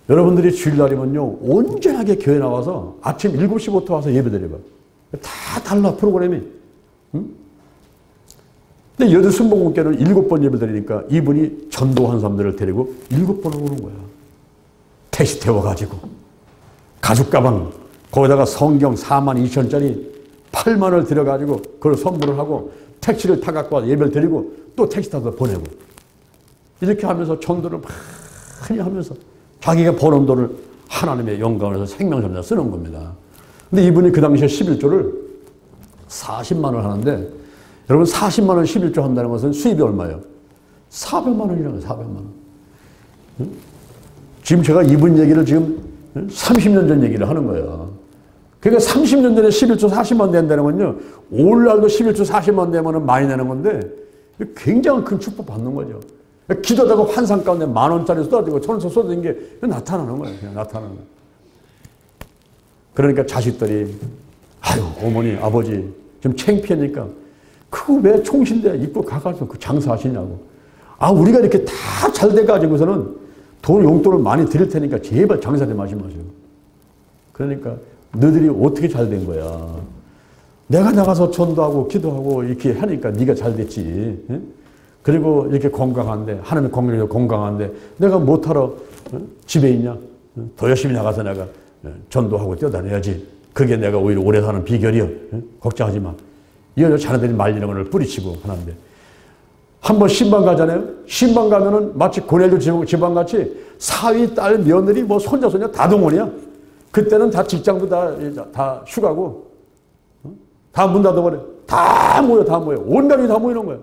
여러분들이 주일날이면요 온전하게 교회 나와서 아침 7시부터 와서 예배드려봐. 다 달라 프로그램이. 응? 근데 여의도 순복음교회는 7번 예배드리니까 이분이 전도한 사람들을 데리고 7번을 오는 거야. 택시 태워가지고 가죽 가방 거기다가 성경 42,000원짜리 8만원을 들여가지고 그걸 선물을 하고 택시를 타갖고 와서 예배를 드리고 또 택시 타서 보내고 이렇게 하면서 전도를 많이 하면서 자기가 버는 돈을 하나님의 영광을 위해서 생명선자 쓰는 겁니다. 근데 이분이 그 당시에 11조를 40만 원 하는데 여러분 40만 원 11조 한다는 것은 수입이 얼마예요? 400만 원이라는 거예요. 400만 원. 응? 지금 제가 이분 얘기를 지금 30년 전 얘기를 하는 거예요. 그러니까 30년 전에 11조 40만 된다는 건요. 오늘날도 11조 40만 되면 많이 내는 건데 굉장히 큰 축복 받는 거죠. 기도하다가 환상 가운데 10,000원짜리 쏟아지고 1,000원짜리 쏟아진 게 나타나는 거예요. 그냥 나타나는 거예요. 그러니까 자식들이 아유 어머니 아버지 좀 창피하니까 그거 왜 총신대 입고 가가지고 그 장사하시냐고. 아 우리가 이렇게 다 잘 돼가지고서는 돈 용돈을 많이 드릴 테니까 제발 장사 좀 하지 마시고. 그러니까 너희들이 어떻게 잘 된 거야. 내가 나가서 전도하고 기도하고 이렇게 하니까 네가 잘 됐지. 예? 그리고 이렇게 건강한데 하나님 건강한데 내가 못하러 집에 있냐. 더 열심히 나가서 내가 전도하고 뛰어다녀야지. 그게 내가 오히려 오래 사는 비결이야. 걱정하지 마. 이거 자네들이 말리는 걸 뿌리치고 하는데 한번 신방 가잖아요. 신방 가면은 마치 고넬료 지방같이 사위, 딸, 며느리, 뭐 손자, 손녀 다 동원이야. 그때는 다 직장도 다 휴가고 다 문 닫아버려. 다 모여. 온 가족이 다 모이는 거야.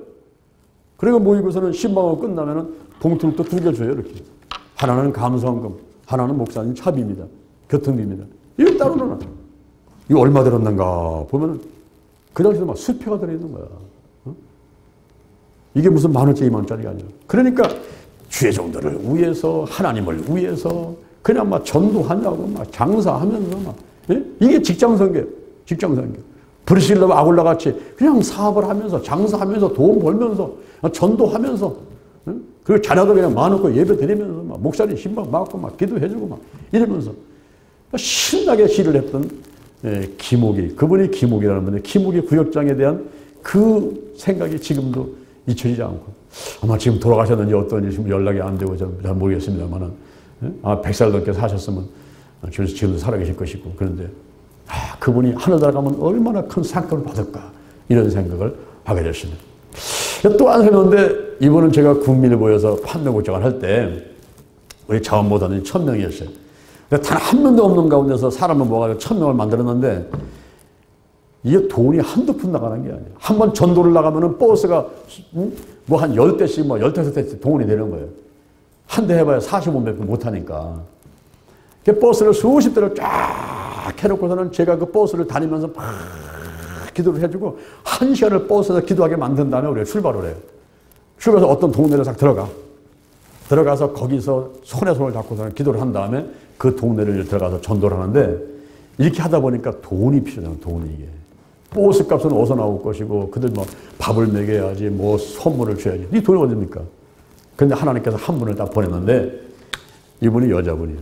그리고 모이고서는 신방하고 끝나면은 봉투를 또 2개 줘요. 이렇게. 하나는 감사원금, 하나는 목사님 차비입니다. 교통비입니다. 이거 따로 넣어. 이거 얼마 들었는가 보면은 그 당시에 막 수표가 들어있는 거야. 이게 무슨 10,000원짜리 20,000원짜리가 아니야. 그러니까 주의 종들을 위해서 하나님을 위해서 그냥 막 전도하냐고 막 장사하면서 막 예? 이게 직장선교예요. 직장선교. 브리실라 아굴라 같이 그냥 사업을 하면서 장사하면서 돈 벌면서 전도하면서 예? 그리고 자녀들 그냥 많고 예배 드리면서 막 목사님 신방 받고 막 기도해주고 막 이러면서 신나게 시를 했던 김옥이 그분이 김옥이라는 분인데 김옥이 구역장에 대한 그 생각이 지금도 잊혀지지 않고 아마 지금 돌아가셨는지 어떤지 지금 연락이 안 되고 잘 모르겠습니다만은 아마 100살 넘게 사셨으면 지금도 살아계실 것이고 그런데 그분이 하늘나라 가면 얼마나 큰 상급을 받을까 이런 생각을 하게 됐습니다. 또 한 해놓는데 이분은 제가 국민일보에서 판매국장을 할 때 우리 자원보다는 1,000명이었어요. 단 한 명도 없는 가운데서 사람을 모아가지고 1,000명을 만들었는데 이게 돈이 한두 푼 나가는 게 아니에요. 한 번 전도를 나가면은 버스가 뭐 한 10대씩 뭐 15대씩 동원이 되는 거예요. 한 대 해봐야 45몇 분 못하니까. 그 버스를 수십 대를 쫙 해놓고서는 제가 그 버스를 다니면서 막 기도를 해주고 1시간을 버스에서 기도하게 만든 다음에 우리가 출발을 해요. 출발해서 어떤 동네를 싹 들어가서 거기서 손에 손을 잡고서는 기도를 한 다음에 그 동네를 들어가서 전도를 하는데 이렇게 하다 보니까 돈이 필요해요. 돈이 이게. 버스 값은 어디서 나올 것이고 그들 뭐 밥을 먹여야지 뭐 선물을 줘야지 이 돈이 어딥니까? 그런데 하나님께서 한 분을 딱 보냈는데 이분이 여자분이에요.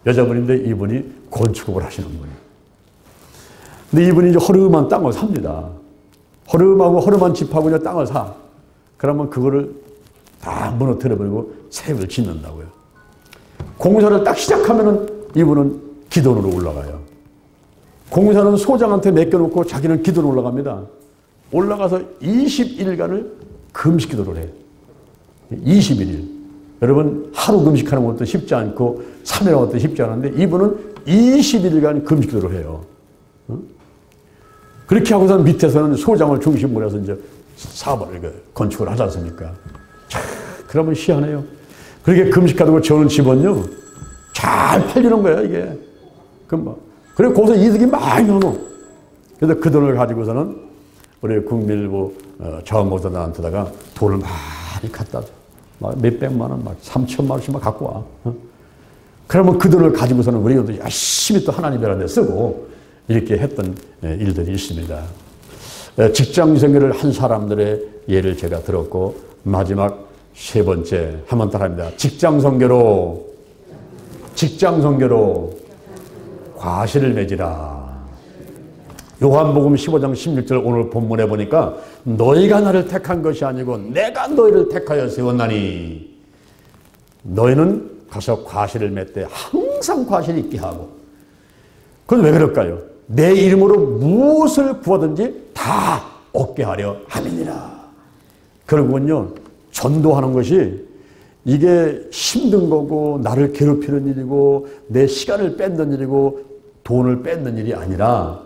여자분인데 이분이 건축업을 하시는 분이에요. 근데 이분이 이제 허름한 땅을 삽니다. 허름한 집하고 이제 땅을 사. 그러면 그거를 다 무너뜨려버리고 새 집을 짓는다고요. 공사를 딱 시작하면은 이분은 기도원으로 올라가요. 공사는 소장한테 맡겨놓고 자기는 기도로 올라갑니다. 올라가서 21일간을 금식 기도를 해요. 21일. 여러분 하루 금식하는 것도 쉽지 않고 3일 하는 것도 쉽지 않은데 이분은 21일간 금식 기도를 해요. 그렇게 하고서 밑에서는 소장을 중심으로 해서 이제 사업을 건축을 하지 않습니까? 자, 그러면 희한해요. 그렇게 금식하고 저는 집은요, 잘 팔리는 거예요, 이게. 그리고 거기서 이득이 많이 나노. 그래서 그 돈을 가지고서는 우리 국민일보 자원봉사단한테다가 돈을 많이 갖다 줘. 막 몇백만 원, 막 3천만 원씩 막 갖고 와. 그러면 그 돈을 가지고서는 우리가 열심히 또 하나님 베란데 쓰고 이렇게 했던 일들이 있습니다. 직장 생활을 한 사람들의 예를 제가 들었고, 마지막 세 번째 한번 따라합니다. 직장 선교로 과실을 맺으라. 요한복음 15장 16절 오늘 본문에 보니까 너희가 나를 택한 것이 아니고 내가 너희를 택하여 세웠나니 너희는 가서 과실을 맺되 항상 과실이 있게 하고. 그건 왜 그럴까요? 내 이름으로 무엇을 구하든지 다 얻게 하려 함이니라. 결국은요, 전도하는 것이 이게 힘든 거고 나를 괴롭히는 일이고 내 시간을 뺏는 일이고 돈을 뺏는 일이 아니라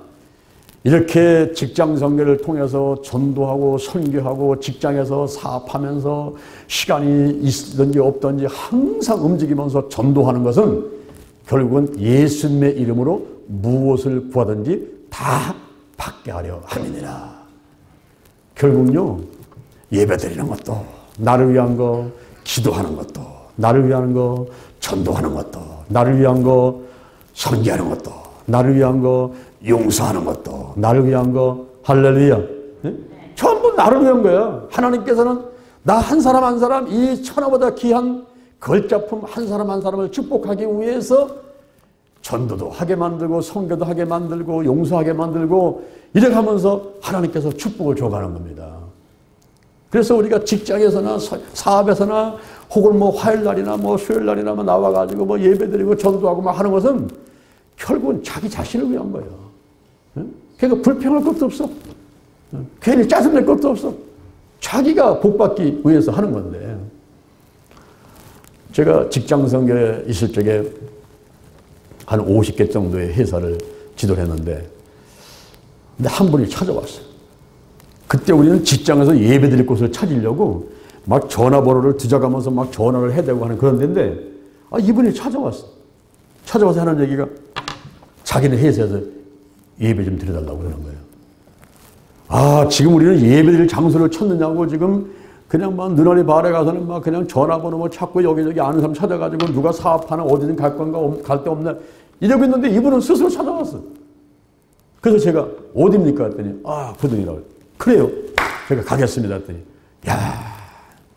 이렇게 직장 선교를 통해서 전도하고 선교하고 직장에서 사업하면서 시간이 있든지 없든지 항상 움직이면서 전도하는 것은 결국은 예수님의 이름으로 무엇을 구하든지 다 받게 하려 함이니라. 결국은요, 예배드리는 것도 나를 위한 거, 기도하는 것도 나를 위한 거, 전도하는 것도 나를 위한 거, 선교하는 것도 나를 위한 거, 용서하는 것도 나를 위한 거. 할렐루야. 네? 전부 나를 위한 거야. 하나님께서는 나 한 사람 한 사람, 이 천하보다 귀한 걸작품 한 사람 한 사람을 축복하기 위해서 전도도 하게 만들고 선교도 하게 만들고 용서하게 만들고 이래 가면서 하나님께서 축복을 줘가는 겁니다. 그래서 우리가 직장에서나 사업에서나 혹은 뭐 화요일날이나 뭐 수요일날이나 뭐 나와가지고 뭐 예배드리고 전도하고 막 하는 것은 결국은 자기 자신을 위한 거예요. 그러니까 불평할 것도 없어. 괜히 짜증낼 것도 없어. 자기가 복받기 위해서 하는 건데. 제가 직장 선교에 있을 적에 한 50개 정도의 회사를 지도를 했는데, 근데 한 분이 찾아왔어요. 그때 우리는 직장에서 예배드릴 곳을 찾으려고 막 전화번호를 뒤져가면서 막 전화를 해야 되고 하는 그런 데인데, 이분이 찾아왔어. 찾아와서 하는 얘기가 자기는 회사에서 예배 좀 드려달라고 그러는 거예요. 지금 우리는 예배드릴 장소를 찾느냐고 지금 그냥 막 눈알이 발에 가서는 막 그냥 전화번호 뭐 찾고 여기저기 아는 사람 찾아가지고 누가 사업하나 어디든 갈 건가 갈 데 없나 이러고 있는데 이분은 스스로 찾아왔어. 그래서 제가 어디입니까? 했더니 부동이라고. 그래요. 제가 가겠습니다. 했더니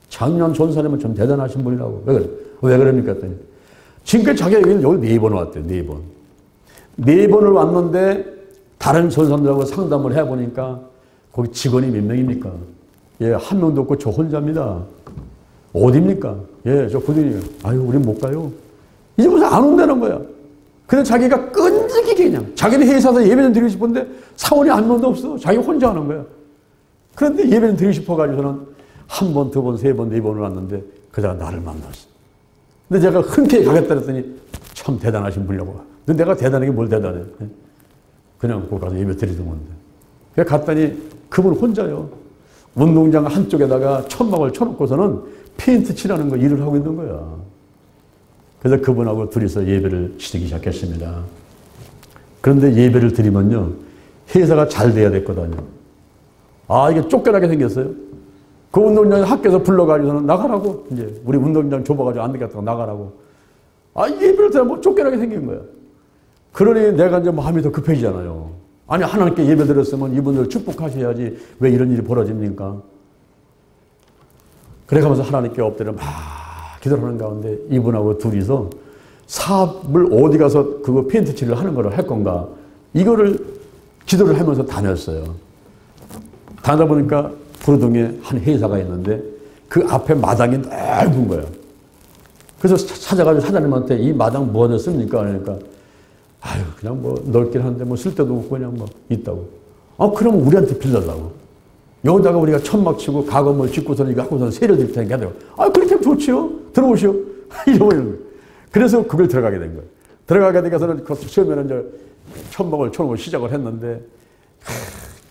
작년 전사님은 좀 대단하신 분이라고. 왜 그럽니까? 했더니 지금까지 자기가 여기 4번 왔대요. 4번. 4번을 왔는데 다른 전사님들하고 상담을 해보니까 거기 직원이 몇 명입니까? 한 명도 없고 저 혼자입니다. 어디입니까? 저 부동이에요. 우린 못 가요. 이제부터 안 온다는 거야. 근데 자기가 끈질기게 그냥 자기는 회사에서 예배는 드리고 싶은데 사원이 한 명도 없어. 자기 혼자 하는 거야. 그런데 예배는 드리고 싶어가지고는 한 번, 두 번, 세 번, 네 번을 왔는데 그자가 나를 만났어. 근데 제가 흔쾌히 가겠다 그랬더니 참 대단하신 분이라고. 근데 내가 대단하게 뭘 대단해. 그냥 거기 가서 예배 드리던 건데. 그래서 갔더니 그분 혼자요. 운동장 한쪽에다가 천막을 쳐놓고서는 페인트 칠하는 거 일을 하고 있는 거야. 그래서 그분하고 둘이서 예배를 드리기 시작했습니다. 그런데 예배를 드리면요, 회사가 잘 돼야 됐거든요. 이게 쫓겨나게 생겼어요. 그 운동장 학교에서 불러가지고는 나가라고. 이제 우리 운동장 좁아가지고 안 되겠다고 나가라고. 예배를 드리면 뭐 쫓겨나게 생긴 거야. 그러니 내가 이제 마음이 더 급해지잖아요. 하나님께 예배 드렸으면 이분들 축복하셔야지 왜 이런 일이 벌어집니까? 그래 가면서 하나님께 엎드려 막 기도를 하는 가운데 이분하고 둘이서 사업을 어디 가서 그거 페인트 칠을 하는 거를 할 건가, 이거를 기도를 하면서 다녔어요. 다니다 보니까 부르동에 한 회사가 있는데 그 앞에 마당이 넓은 거예요. 그래서 찾아가지고 사장님한테 이 마당 뭐 하셨습니까? 그러니까 아유, 그냥 뭐 넓긴 한데 뭐 쓸데도 없고 그냥 뭐 있다고. 아, 그러면 우리한테 빌려달라고. 여기다가 우리가 천막 치고 가건물 짓고서는 이거 하고서는 세를 드릴 테니까 하더라고. 아, 그렇게 하면 좋지요. 들어오시오. 이러고 있는 거예요. 그래서 그걸 들어가게 된 거예요. 들어가게 되고서는 처음에는 이제 천막을 쳐놓고 시작을 했는데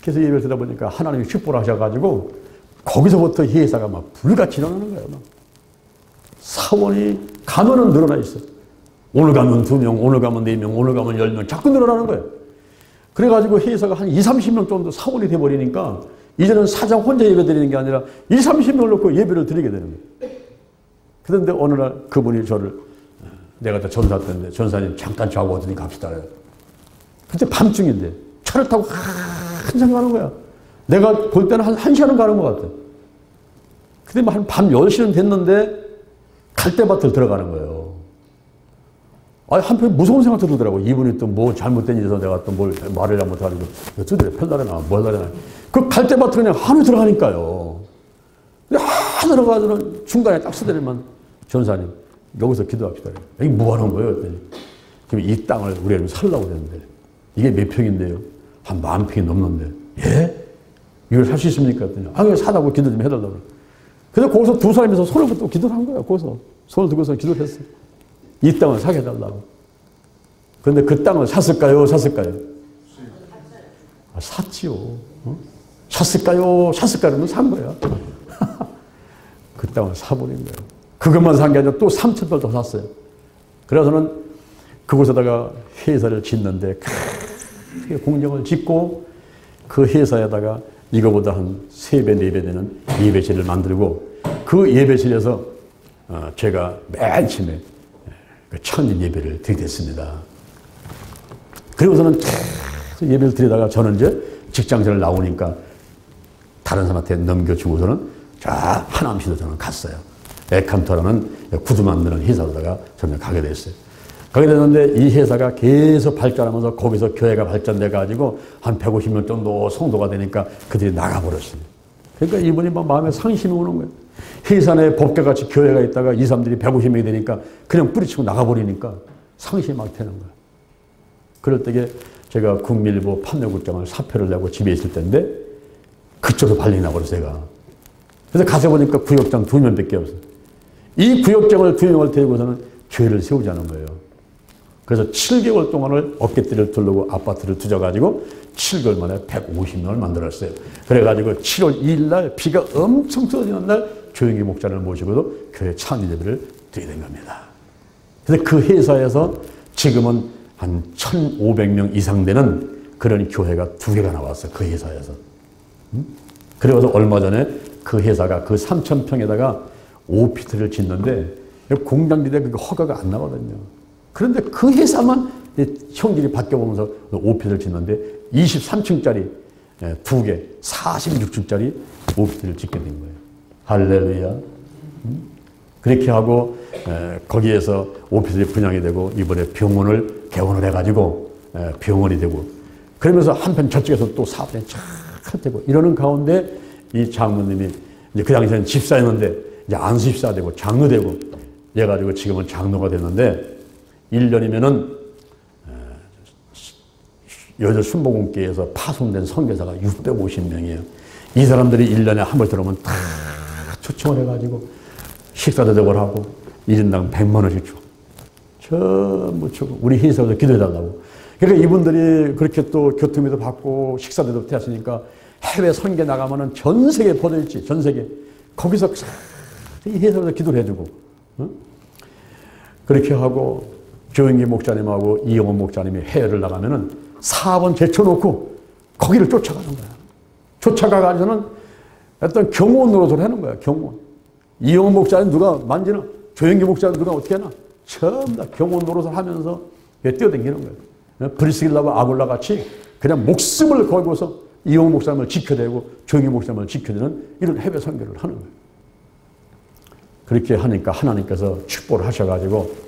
계속 예배를 듣다 보니까 하나님이 축복을 하셔가지고 거기서부터 회사가 막 불같이 일어나는 거예요. 막. 사원이 가면은 늘어나 있어. 오늘 가면 2명, 오늘 가면 4명, 오늘 가면 10명 자꾸 늘어나는 거예요. 그래가지고 회사가 한 20, 30명 정도 사원이 돼버리니까 이제는 사장 혼자 예배 드리는 게 아니라 20, 30명을 놓고 예배를 드리게 되는 거예요. 그런데 어느 날 그분이 저를, 내가 다 전사 때인데 전사님 잠깐 자고 어디 갑시다. 그때 밤중인데 차를 타고 한참 가는 거야. 내가 볼 때는 한 1시간은 가는 것 같아. 근데 한 밤 10시는 됐는데 갈대밭을 들어가는 거예요. 아니, 한편 무서운 생각도 들더라고. 이분이 또 뭐 잘못된 일에서 내가 또 뭘 말을 잘못해가지고 어쩌더래 편달래나 뭘 달래나. 그 갈대밭을 그냥 한우 들어가니까요. 한 들어가서는 중간에 딱 서더니만 전사님 여기서 기도합시다. 이게 뭐 하는 거예요? 그랬더니 지금 이 땅을 우리가 살려고 그랬는데 이게 몇 평인데요? 한 10,000평이 넘는데 예? 이걸 살 수 있습니까? 그랬더니 아, 그냥 사다고 기도 좀 해달라고. 그래서 거기서 두 사람이서 손을 또 기도를 한 거야. 거기서 손을 들고서 기도를 했어. 이 땅을 사게 해달라고. 그런데 그 땅을 샀을까요? 샀을까요? 아, 샀지요. 어? 샀을까요? 샀을까요는 산 거야. 그 땅을 사버린 거예요. 그것만 산 게 아니라 또 3,000불 더 샀어요. 그래서는 그곳에다가 회사를 짓는데 크게 공장을 짓고 그 회사에다가 이거보다 한 3배, 4배 되는 예배실을 만들고 그 예배실에서 제가 맨 아침에 그 천일 예배를 드리게 됐습니다. 그리고서는 예배를 드리다가 저는 이제 직장생활 나오니까 다른 사람한테 넘겨주고서는 저 하남시도 저는 갔어요. 에칸토라는 구두 만드는 회사로다가 저는 가게 됐어요. 가게 됐는데 이 회사가 계속 발전하면서 거기서 교회가 발전돼 가지고 한 150명 정도 성도가 되니까 그들이 나가버렸어요. 그러니까 이분이 막 마음에 상심이 오는 거예요. 회사 내에 법계같이 교회가 있다가 이 사람들이 150명이 되니까 그냥 뿌리치고 나가버리니까 상심이 막 되는 거예요. 그럴 때에 제가 국민일보 판매국장을 사표를 내고 집에 있을 때인데 그쪽으로 발령이 나버렸어요, 제가. 그래서 가서 보니까 구역장 2명밖에 없어요. 이 구역장을 2명을 데리고서는 교회를 세우자는 거예요. 그래서 7개월 동안을 어깨띠를 두르고 아파트를 두져가지고 7개월 만에 150명을 만들었어요. 그래가지고 7월 2일 날 비가 엄청 쏟아지는 날 조영기 목사를 모시고도 교회 창립 예배를 드리게 된 겁니다. 그래서 그 회사에서 지금은 한 1,500명 이상 되는 그런 교회가 2개가 나왔어요. 그 회사에서. 그래서 얼마 전에 그 회사가 그 3,000평에다가 오피스를 짓는데 공장지대 그 허가가 안 나거든요. 그런데 그 회사만 형질이 바뀌어보면서 오피스를 짓는데 23층짜리 2개, 46층짜리 오피스를 짓게 된 거예요. 할렐루야. 그렇게 하고 거기에서 오피스를 분양이 되고 이번에 병원을 개원을 해가지고 병원이 되고 그러면서 한편 저쪽에서 또 사업이 쫙 되고 이러는 가운데 이 장로님이 이제 그 당시에는 집사였는데 이제 안수집사 되고 장로 되고 이래가지고 지금은 장로가 됐는데 1년이면은 여자 순복음교회에서 파송된 선교사가 650명이에요. 이 사람들이 1년에 한 번 들어오면 다 초청을 해가지고 식사 대접을 하고 1인당 100만 원씩 줘. 전부 주고 우리 회사에서 기도해달라고. 그러니까 이분들이 그렇게 또 교통비도 받고 식사 대접도 하시니까 해외 선교 나가면은 전 세계에 퍼져있지. 전 세계. 거기서 이 회사에서 기도를 해주고. 그렇게 하고 조영기 목사님하고 이영원 목사님이 해외를 나가면은 사업은 제쳐놓고 거기를 쫓아가는 거야. 쫓아가가지고는 어떤 경호원 노릇을 하는 거야. 경호원. 이영원 목사님 누가 만지나? 조영기 목사님 누가 어떻게 하나? 전부 다 경호원 노릇을 하면서 뛰어다니는 거예요. 브리스길라와 아굴라 같이 그냥 목숨을 걸고서 이영원 목사님을 지켜대고 조영기 목사님을 지켜대는 이런 해외 선교를 하는 거예요. 그렇게 하니까 하나님께서 축복을 하셔가지고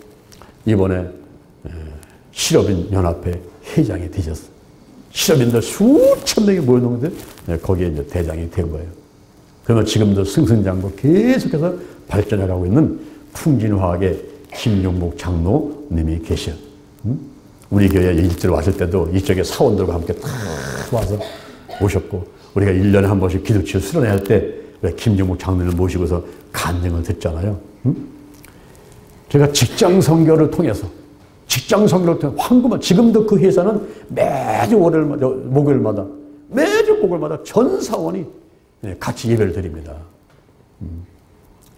이번에 실업인 연합회 회장이 되셨어요. 실업인들 수천 명이 모여놓는데 거기에 이제 대장이 된 거예요. 그러면 지금도 승승장구 계속해서 발전해가고 있는 풍진화학의 김용복 장로님이 계셔. 우리 교회에 일주일 왔을 때도 이쪽에 사원들과 함께 다 와서 오셨고, 우리가 1년에 한 번씩 기도치유 수련회 때 김정국 장로를 모시고서 간증을 듣잖아요. 제가 직장 선교를 통해서 황금을, 지금도 그 회사는 매주 목요일마다 전 사원이 같이 예배를 드립니다.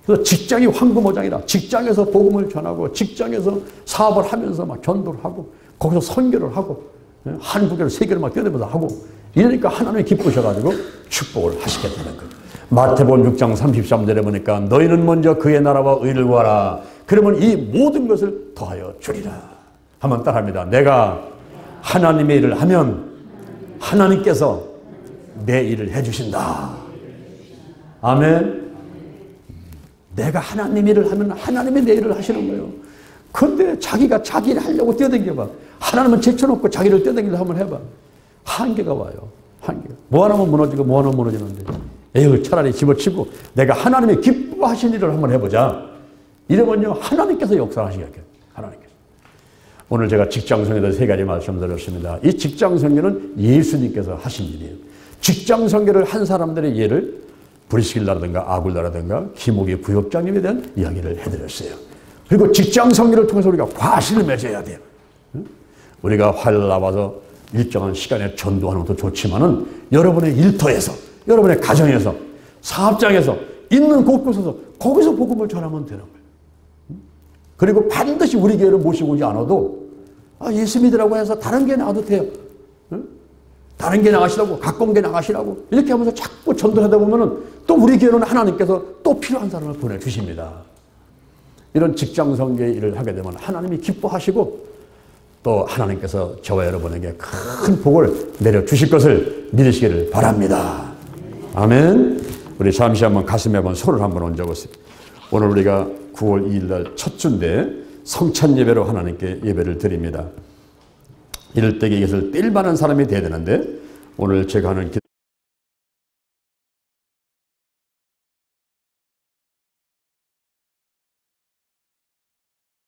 그래서 직장이 황금오장이라 직장에서 복음을 전하고 직장에서 사업을 하면서 막 전도를 하고 거기서 선교를 하고 한국에를 세계를 막 뛰어내면서 하고 이러니까 하나님이 기쁘셔가지고 축복을 하시게 되는 거예요. 마태복음 6장 33절에 보니까 너희는 먼저 그의 나라와 의를 구하라. 그러면 이 모든 것을 더하여 주리라. 한번 따라합니다. 내가 하나님의 일을 하면 하나님께서 내 일을 해주신다. 아멘. 내가 하나님 일을 하면 하나님이 내 일을 하시는 거예요. 그런데 자기가 자기 일 하려고 뛰어다녀봐. 하나님은 제쳐놓고 자기를 뛰어다니려고 한번 해봐. 한계가 와요. 한계가. 뭐 하나면 무너지고 뭐 하나면 무너지는데. 에휴, 차라리 집어치고 내가 하나님의 기뻐하신 일을 한번 해보자. 이러면요, 하나님께서 역사하시겠죠. 하나님께서. 오늘 제가 직장선교에 세 가지 말씀드렸습니다. 이 직장선교는 예수님께서 하신 일이에요. 직장선교를 한 사람들의 예를 브리스길라라든가 아굴라라든가 기목의 부역장님에 대한 이야기를 해드렸어요. 그리고 직장선교를 통해서 우리가 과실을 맺어야 돼요. 우리가 화요일 나와서 일정한 시간에 전도하는 것도 좋지만은 여러분의 일터에서, 여러분의 가정에서, 사업장에서 있는 곳곳에서 거기서 복음을 전하면 되는 거예요. 그리고 반드시 우리 교회를 모시고 오지 않아도 예수 믿으라고 해서 다른 게 나와도 돼요. 다른 게 나가시라고, 가까운 게 나가시라고 이렇게 하면서 자꾸 전도하다 보면은 또 우리 교회는 하나님께서 또 필요한 사람을 보내주십니다. 이런 직장선교의 일을 하게 되면 하나님이 기뻐하시고 또 하나님께서 저와 여러분에게 큰 복을 내려주실 것을 믿으시기를 바랍니다. 아멘. 우리 잠시 한번 가슴에 한번 손을 한번 얹어보세요. 오늘 우리가 9월 2일 날 첫 주인데 성찬 예배로 하나님께 예배를 드립니다. 이럴 때 이것을 뗄 만한 사람이 돼야 되는데 오늘 제가 하는